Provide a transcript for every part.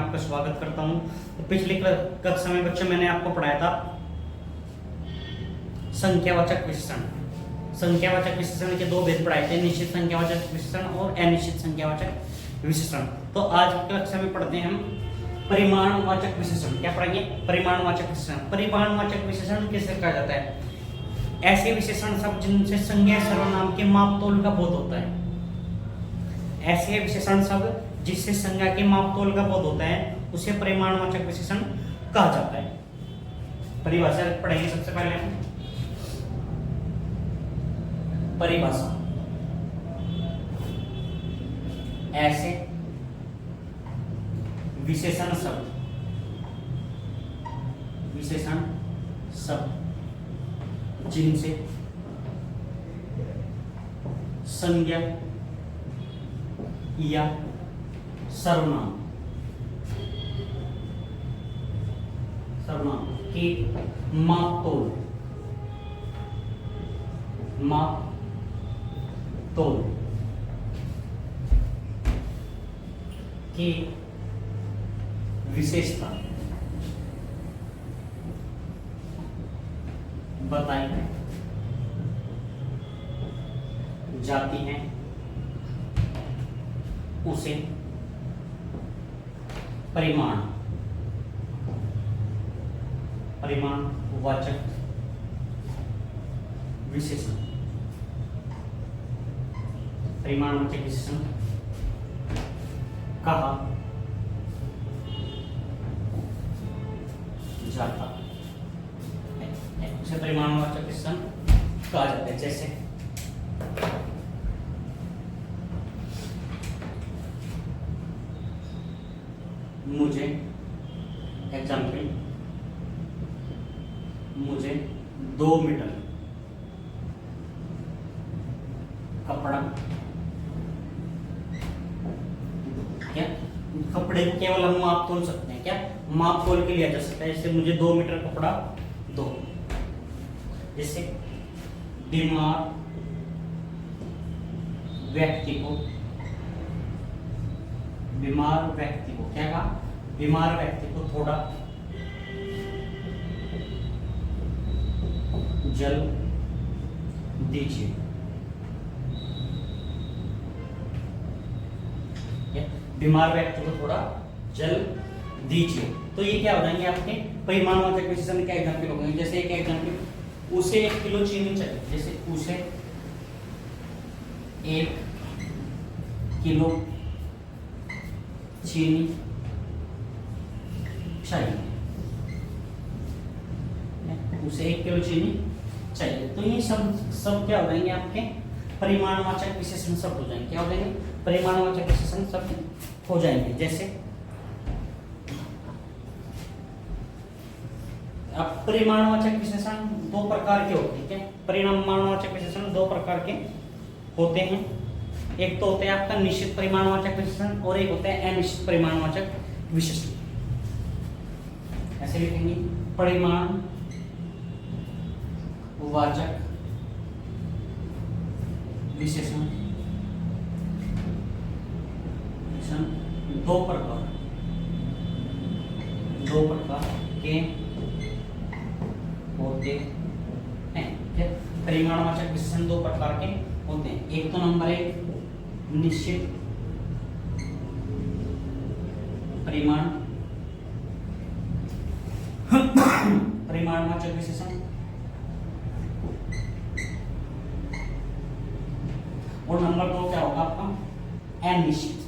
आपका स्वागत करता हूं। तो पिछली कक्षा में बच्चों मैंने आपको पढ़ाया था संख्यावाचक विशेषण। संख्यावाचक विशेषण के दो भेद पढ़ाए थे, निश्चित संख्यावाचक विशेषण और अनिश्चित संख्यावाचक विशेषण। तो आज की कक्षा में पढ़ते हैं हम परिमाणवाचक विशेषण। क्या पढ़ेंगे? परिमाणवाचक विशेषण। परिमाणवाचक विशेषण किसे कहा जाता है? ऐसे विशेषण सब जिनसे संज्ञा सर्वनाम के मापतोल का बोध होता है। ऐसे विशेषण सब जिससे संज्ञा के मापतोल का बोध होता है उसे परिमाणवाचक विशेषण कहा जाता है। परिभाषा पढ़ेंगे सबसे पहले हम। परिभाषा: ऐसे विशेषण शब्द जिनसे संज्ञा या सर्वनाम के मापतोल की विशेषता बताई जाती है उसे परिमाणवाचक विशेषण कहा जाता है। उसे परिमाणवाचक विशेषण कहा जाता है। जैसे मुझे 2 मीटर कपड़ा, क्या कपड़े को केवल हम माप तोल सकते हैं? क्या माप तोल के लिया जा सकता है? जैसे मुझे 2 मीटर कपड़ा दो। जैसे बीमार व्यक्ति को क्या कहा? बीमार व्यक्ति को थोड़ा जल दीजिए। बीमार व्यक्ति को थोड़ा जल दीजिए। तो ये क्या हो जाएंगे आपके परिमाणवाचक विशेषण के एग्जाम्पल हो गए। जैसे एक एग्जाम्पल, उसे 1 किलो चीनी चाहिए। जैसे उसे 1 किलो चीनी चाहिए। उसे 1 किलो चीनी चाहिए। तो ये सब क्या हो जाएंगे? आपके परिमाणवाचक विशेषण शब्द हो जाएंगे। क्या हो जाएंगे? परिमाणवाचक विशेषण शब्द हो जाएंगे। जैसे अब परिमाणवाचक विशेषण 2 प्रकार के होते हैं। क्या परिमाणवाचक विशेषण 2 प्रकार के होते हैं? एक तो होता है आपका निश्चित परिमाणवाचक विशेषण और एक होता है अनिश्चित परिमाणवाचक विशेषण। ऐसे लिखेंगे परिमाणवाचक विशेषण 2 प्रकार के होते हैं। परिमाणवाचक विशेषण 2 प्रकार के होते हैं। एक तो नंबर 1 निश्चित परिमाणवाचक विशेषण और नंबर 2 क्या होगा आपका? अनिश्चित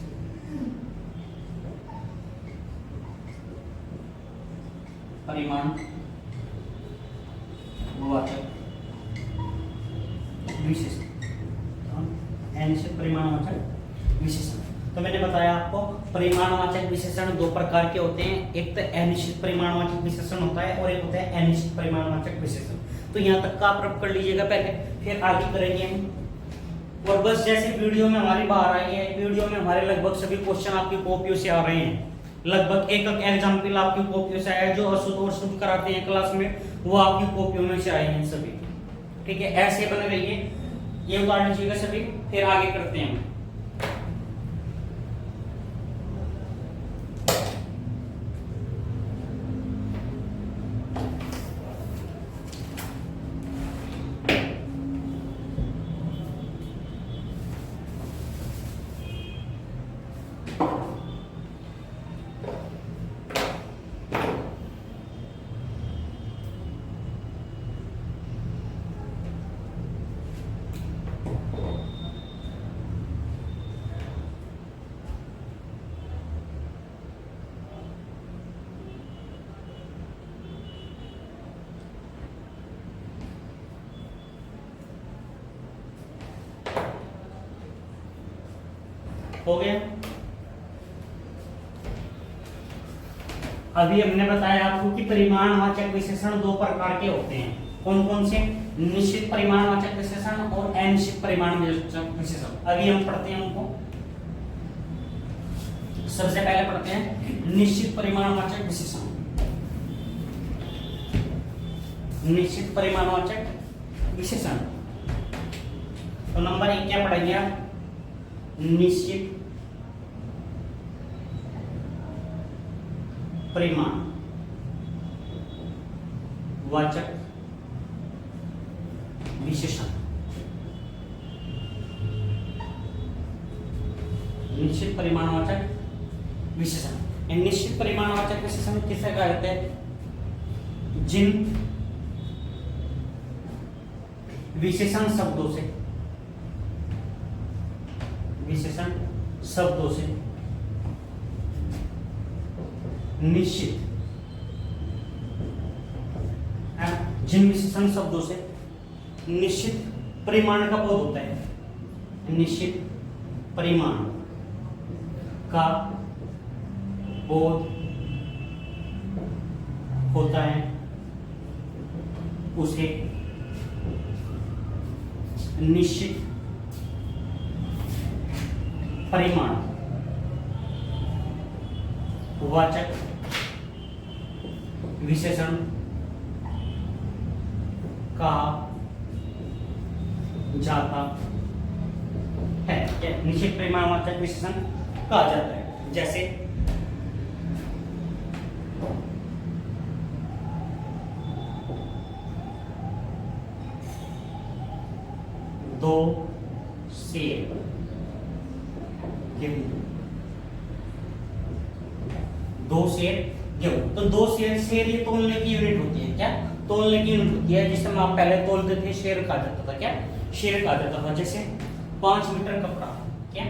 परिमाणवाचक विशेषण। अनिश्चित परिमाणवाचक विशेषण। तो मैंने बताया आपको परिमाणवाचक विशेषण 2 प्रकार के होते हैं। एक तो अनिश्चित परिमाणवाचक विशेषण होता है और एक होता है अनिश्चित परिमाणवाचक विशेषण। तो यहाँ तक का आप रब कर लीजिएगा पहले, फिर आगे करेंगे हम। और बस जैसे वीडियो में हमारी बाहर आई है, वीडियो में हमारे लगभग सभी क्वेश्चन आपकी कॉपियों से आ रहे हैं। लगभग एक एग्जाम्पल आपकी कॉपियों से आया, जो असुतोष कराते हैं क्लास में वो आपकी कॉपियों में से आए हैं सभी। ठीक है, ऐसे बने रहिए, ये उतार लीजिएगा सभी, फिर आगे करते हैं। हो गया। अभी हमने बताया आपको कि परिमाणवाचक विशेषण दो प्रकार के होते हैं। कौन कौन से? निश्चित परिमाणवाचक विशेषण और अनिश्चित परिमाणवाचक विशेषण। अभी हम पढ़ते हैं उनको। सबसे पहले पढ़ते हैं निश्चित परिमाणवाचक विशेषण। निश्चित परिमाणवाचक विशेषण, तो नंबर 1 क्या पढ़ेंगे आप? निश्चित परिमाण वाचक विशेषण। निश्चित परिमाणवाचक विशेषण। निश्चित परिमाणवाचक विशेषण किसे कहते हैं? जिन विशेषण शब्दों से निश्चित, जिन विशेषण शब्दों से निश्चित परिमाण का बोध होता है, निश्चित परिमाण का बोध होता है, उसे निश्चित परिमाण वाचक विशेषण कहा जाता है। निश्चित परिमाणवाचक विशेषण कहा जाता है। जैसे दो सेर गेहूं, दो सेर गेहूं। तो दो सेर ये तोलने की यूनिट होती है। क्या? तोलने की यूनिट होती है, जिसे हम आप पहले तोलते थे शेर कहा जाता था। क्या? शेर कहा जाता था। जैसे 5 मीटर कपड़ा, क्या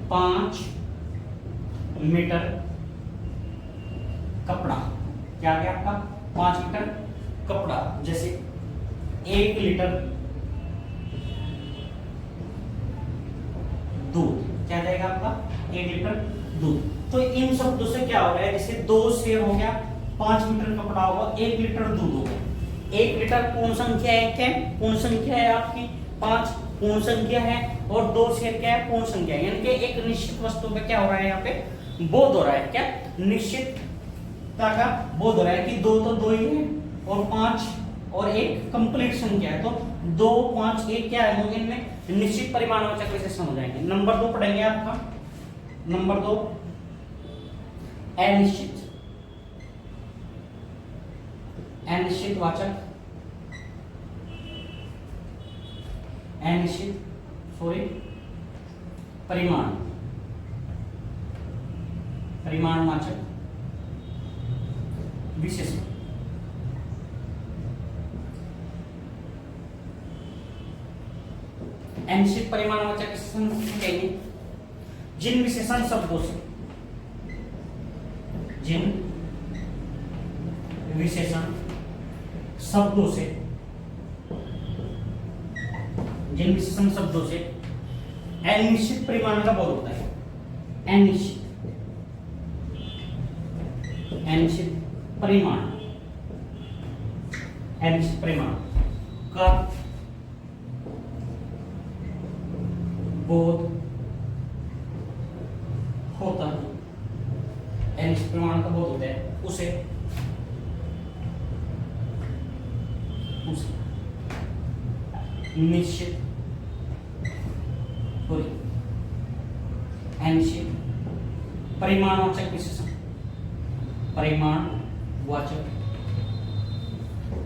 5 मीटर कपड़ा, क्या गया आपका 5 मीटर कपड़ा। जैसे 1 लीटर दूध, क्या जाएगा आपका 1 लीटर दूध। तो इन शब्दों से क्या हो रहा है? जैसे 2 शेर हो गया, 5 मीटर कपड़ा होगा, 1 लीटर दूध होगा। 1 लीटर पूर्ण संख्या है, क्या पूर्ण संख्या है आपकी 5 पूर्ण संख्या है, और 2 शेर क्या है पूर्ण संख्या है। यानी कि एक निश्चित वस्तु पे क्या हो रहा है? यहाँ पे बोध हो रहा है। क्या? निश्चितता का बोध हो रहा है कि 2 तो 2 ही है, और 5 और 1 कंप्लीट संख्या है। तो 2, 5, 1 क्या होंगे? इनमें निश्चित परिमाणवाचक विशेषण हो जाएंगे। नंबर 2 पढ़ेंगे आपका। नंबर 2 अनिश्चित, अनिश्चित वाचक, अनिश्चित परिमाण, परिमाणवाचक विशेषण। अनिश्चित परिमाणवाचक विशेषण कहेंगे जिन विशेषण शब्दों से, जिन विशेषण शब्दों से, जिन विशेषण शब्दों से अनिश्चित परिमाण का बोध होता है। अनिश्चित, अनिश्चित परिमाण, अनिश्चित परिमाण का बोध होता है, अनिश्चित परिमाण का बोध होता है, उसे निश्चित अनिश्चित परिमाणवाचक विशेषण, परिमाणवाचक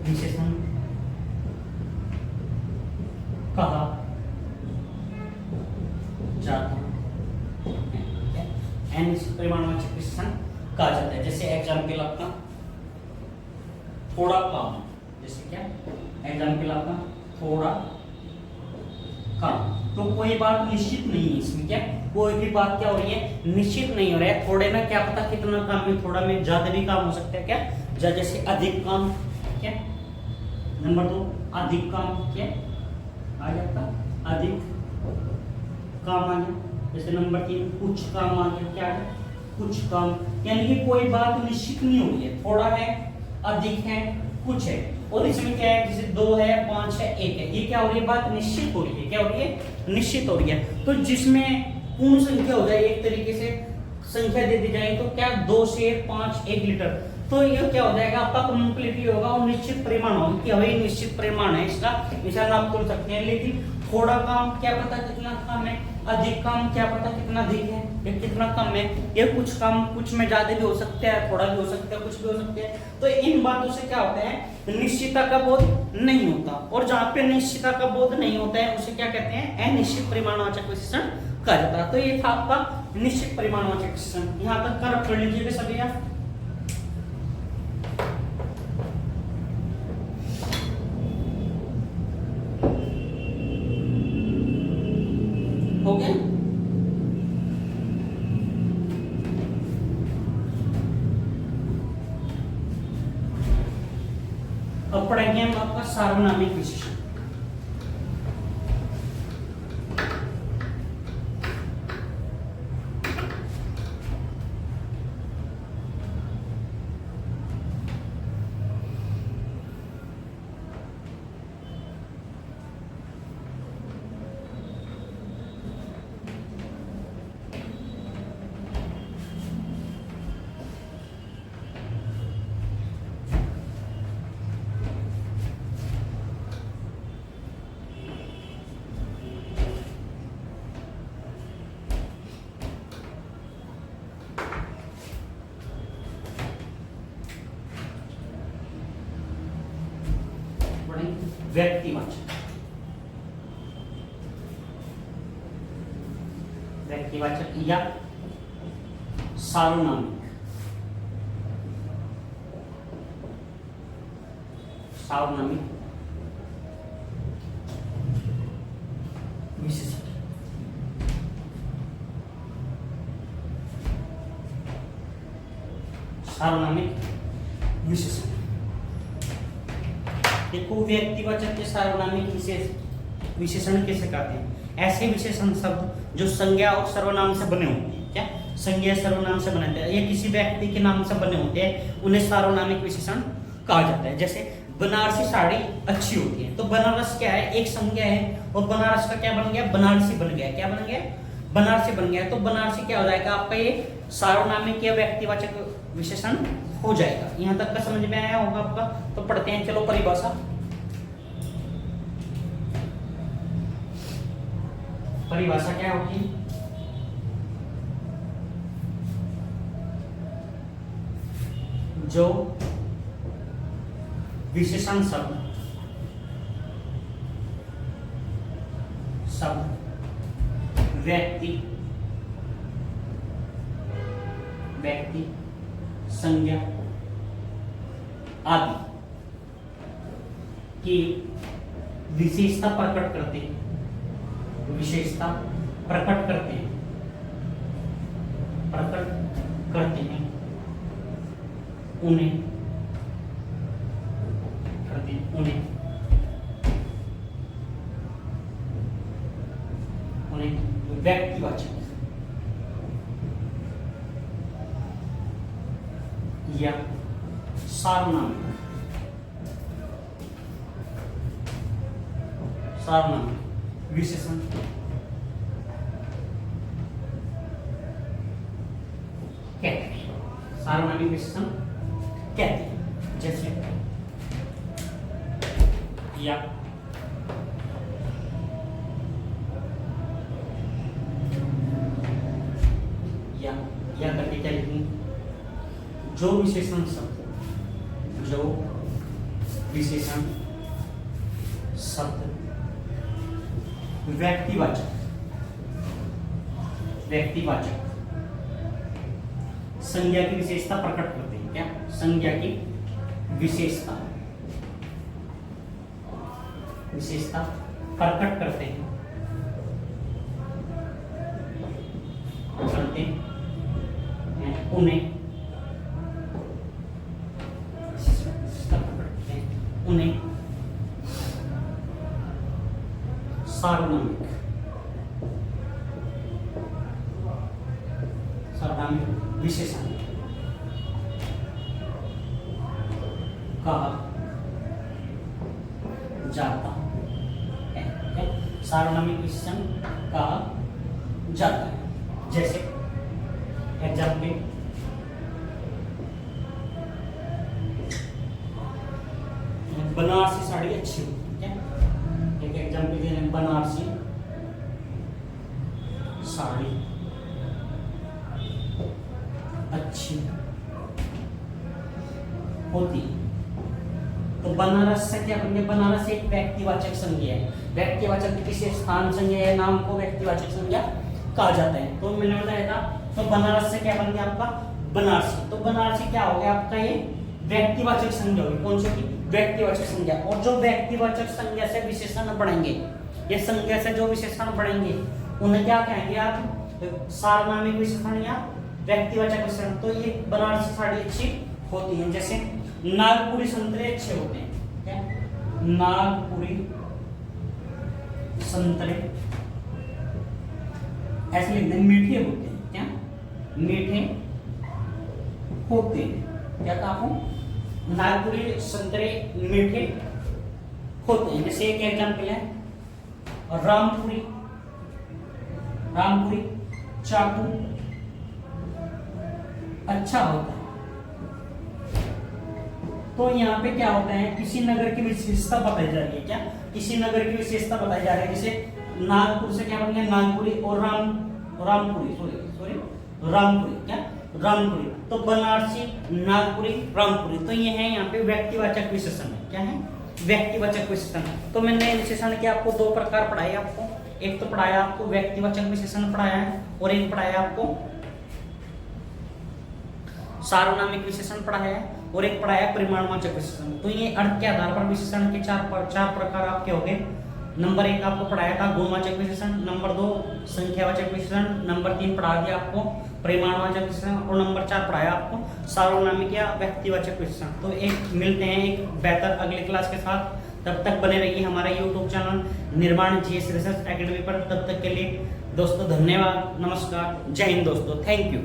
विशेषण कहा जाता है। अनिश्चित परिमाणवाचक विशेषण कहा जाता है। जैसे एग्जाम्पल आपका थोड़ा काम, जैसे क्या एग्जाम्पल आपका थोड़ा काम। तो कोई बात निश्चित नहीं है इसमें। क्या कोई भी बात क्या हो रही है? निश्चित नहीं हो रहा है। थोड़े में क्या पता कितना काम में, थोड़ा में ज्यादा भी काम हो सकता है। क्या जैसे अधिक काम, क्या नंबर 2 अधिक काम, क्या आ जाता अधिक काम आ गया। जैसे नंबर 3 कुछ काम आ गया, क्या है कुछ काम, यानी कि कोई बात निश्चित नहीं हो रही है, थोड़ा है, अधिक है, कुछ है। और इसमें क्या है, जैसे 2 है, 5 है, 1 है, ये क्या हो रही है, बात निश्चित हो रही है, क्या हो रही है, निश्चित हो रही है। तो जिसमें पूर्ण संख्या हो जाए, एक तरीके से संख्या दे दी जाए, तो क्या 2 शेर 5 1 लीटर, तो ये क्या हो जाएगा आपका कंप्लीटली होगा और निश्चित परिमाण होगा कि वही निश्चित परिमाण है, इसका निशान आप खोल सकते हैं। लेकिन थोड़ा काम क्या पता कितना कम है, अधिक काम क्या पता कितना अधिक है या कितना कम है, ये कुछ काम कुछ में ज्यादा भी हो सकता है, थोड़ा भी हो सकता है, कुछ भी हो सकता है। तो इन बातों से क्या होता है, निश्चितता का बोध नहीं होता, और जहाँ पे निश्चितता का बोध नहीं होता है उसे क्या कहते हैं, अनिश्चित परिमाणवाचक विशेषण कहा जाता है। तो ये था आपका निश्चित परिमाणवाचक विशेषण। यहाँ तक कर पढ़ लीजिएगा सभी आप। हो गया। अब पढ़ेंगे हम आपका सार्वनामिक विशेषण। व्यक्तिवाचक, व्यक्तिवाचक या सार्वनामिक, सार्वनामिक विशेषण। सार्वनामिक विशेषण देखो, व्यक्तिवाचक के सार्वनामिक विशेषण कैसे कहते हैं, ऐसे विशेषण शब्द जो संज्ञा और सर्वनाम से बने होते हैं, क्या संज्ञा सर्वनाम से बने होते हैं या किसी व्यक्ति के नाम से बने होते हैं, उन्हें सार्वनामिक विशेषण कहा जाता है। जैसे बनारसी साड़ी अच्छी होती है, तो बनारस क्या है, एक संज्ञा है, और बनारस का क्या बन गया, बनारसी बन गया, क्या बन गया, बनारसी बन गया। तो बनारसी क्या हो जाएगा आपका, ये सार्वनामिक या व्यक्तिवाचक विशेषण हो जाएगा। यहां तक का समझ में आया होगा आपका। तो पढ़ते हैं, चलो परिभाषा। परिभाषा क्या होती है, जो विशेषण शब्द व्यक्ति संज्ञा आदि की विशेषता प्रकट करते हैं, प्रकट करते हैं, उन्हें व्यक्तिवाचक या सार्वनामिक विशेषण कहते हैं, सार्वनामिक विशेषण कहते हैं। जैसे या करके क्या लिखेंगे, जो विशेषण शब्द व्यक्तिवाचक संज्ञा की विशेषता प्रकट करते हैं, क्या संज्ञा की विशेषता प्रकट करते हैं, उन्हें सार्वनामिक सार्वनामिक विशेषण कहा जाता है। सार्वनामिक विशेषण कहा जाता है। जैसे एग्जाम्पल, बनारसी साड़ी अच्छी होती है। एक एग्जाम्पल दे रहे हैं, बनारसी साड़ी अच्छी होती। तो बनारस से क्या बनेंगे? बनारस एक व्यक्तिवाचक संज्ञा है। व्यक्तिवाचक किसी स्थान संज्ञा या नाम को व्यक्तिवाचक संज्ञा कहा जाता है। तो मैंने बताया था, तो बनारस से क्या बन गया आपका? बनारसी। तो बनारसी क्या हो गया आपका? ये व्यक्तिवाचक संज्ञा होगी। कौन सी होगी? व्यक्तिवाचक संज्ञा। और जो व्यक्तिवाचक संज्ञा से विशेषण बढ़ेंगे, ये संज्ञा से जो विशेषण बढ़ेंगे उन्हें क्या कहेंगे आप? सार्वनामिक विशेषण या व्यक्तिवाचक विशेषण। तो ये बनारसी साड़ी अच्छी होती है। जैसे नागपुरी संतरे अच्छे होते हैं। क्या? नागपुरी संतरे ऐसे लिखते हैं, मीठे होते हैं। क्या? मीठे होते हैं। क्या कहा? नागपुरी संतरे मीठे होते हैं। जैसे एक एग्जाम्पल है, रामपुरी चाकू अच्छा होता है। तो यहाँ पे क्या होता है? किसी नगर की विशेषता बताई जा रही है। क्या? किसी नगर की विशेषता बताई जा रही है। जैसे नागपुर से क्या बन गया? नागपुरी। और रामपुरी क्या? रामपुरी। तो बनारसी, नागपुरी, रामपुरी। तो ये है यहाँ पे व्यक्तिवाचक विशेषण है। क्या है? व्यक्तिवाचक विशेषण। तो मैंने विशेषण के आपको दो प्रकार पढ़ाए। आपको एक तो पढ़ाया आपको व्यक्तिवाचक विशेषण पढ़ाया है, और एक पढ़ाया आपको सार्वनामिक विशेषण पढ़ाया है, और एक पढ़ाया परिमाणवाचक विशेषण। तो ये अर्थ के आधार पर विशेषण के चार प्रकार आपके हो गए। नंबर 1 आपको पढ़ाया था गुणवाचक विशेषण, नंबर 2 संख्यावाचक विशेषण, नंबर 3 पढ़ा दिया आपको परिमाणवाचक विशेषण, और नंबर 4 पढ़ाया आपको सार्वनामिक या व्यक्तिवाचक विशेषण। तो एक मिलते हैं एक बेहतर अगले क्लास के साथ। तब तक बने रहिए हमारा यूट्यूब चैनल निर्माण जीएस रिसर्च एकेडमी पर। तब तक के लिए दोस्तों धन्यवाद, नमस्कार, जय हिंद दोस्तों, थैंक यू।